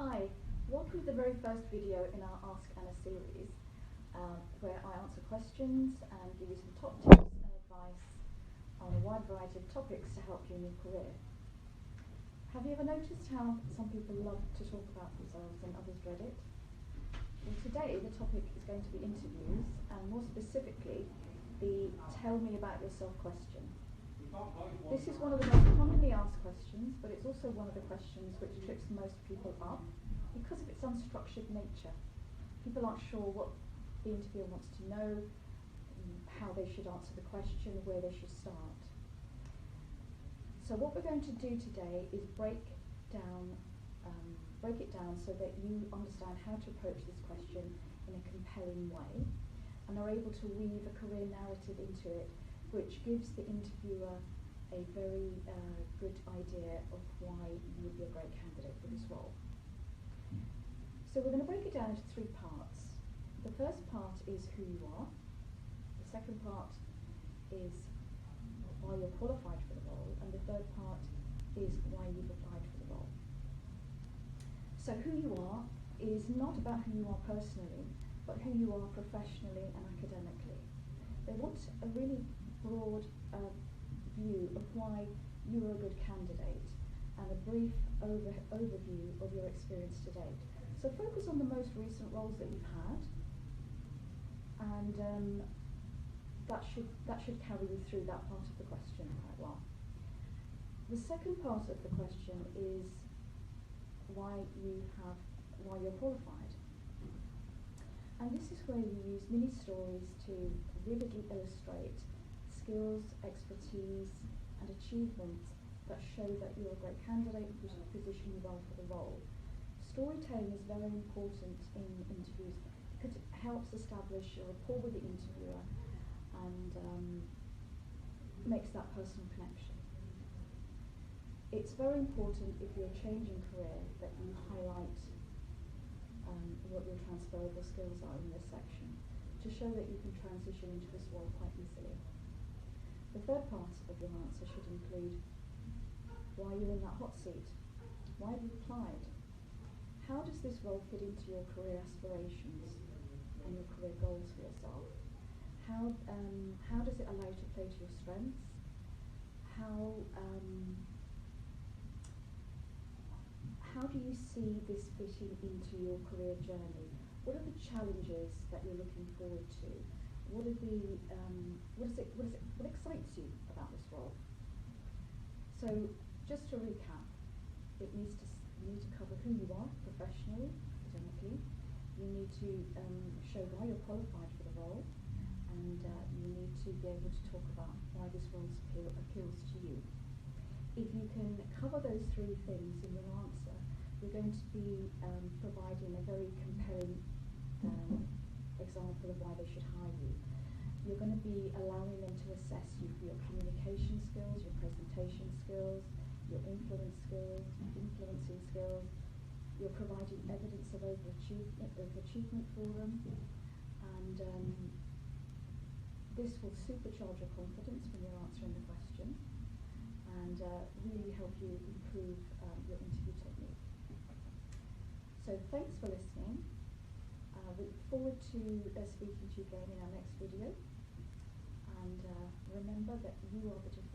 Hi, welcome to the very first video in our Ask Anna series, where I answer questions and give you some top tips and advice on a wide variety of topics to help you in your career. Have you ever noticed how some people love to talk about themselves and others dread it? Well, today the topic is going to be interviews, and more specifically, the tell me about yourself question. This is one of the most commonly asked questions, but it's also one of the questions which trips most people up because of its unstructured nature. People aren't sure what the interviewer wants to know, how they should answer the question, where they should start. So what we're going to do today is break it down so that you understand how to approach this question in a compelling way and are able to weave a career narrative into it, which gives the interviewer a very good idea of why you would be a great candidate for this role. So we're going to break it down into three parts. The first part is who you are. The second part is why you're qualified for the role. And the third part is why you've applied for the role. So who you are is not about who you are personally, but who you are professionally and academically. They want a really broad view of why you are a good candidate and a brief overview of your experience to date. So focus on the most recent roles that you've had, and that should carry you through that part of the question quite well. The second part of the question is why you're qualified. And this is where you use mini stories to vividly illustrate skills, expertise, and achievements that show that you're a great candidate and position you well for the role. Storytelling is very important in interviews because it helps establish a rapport with the interviewer and makes that personal connection. It's very important if you're changing career that you highlight what your transferable skills are in this section to show that you can transition into this role quite easily. The third part of your answer should include why you're in that hot seat, why have you applied, how does this role fit into your career aspirations and your career goals for yourself, how does it allow you to play to your strengths, how do you see this fitting into your career journey, what are the challenges that you're looking forward to, what excites you about this role? So, just to recap, you need to cover who you are professionally, academically. You need to show why you're qualified for the role, and you need to be able to talk about why this role appeals to you. If you can cover those three things in your answer, you're going to be providing a very compelling example of why they should hire you. You're going to be allowing them to assess you for your communication skills, your presentation skills, your influencing skills. You're providing evidence of overachievement for them, and this will supercharge your confidence when you're answering the question and really help you improve your interview technique. So thanks for listening. We look forward to speaking to you again in our next video. And remember that you are the difference.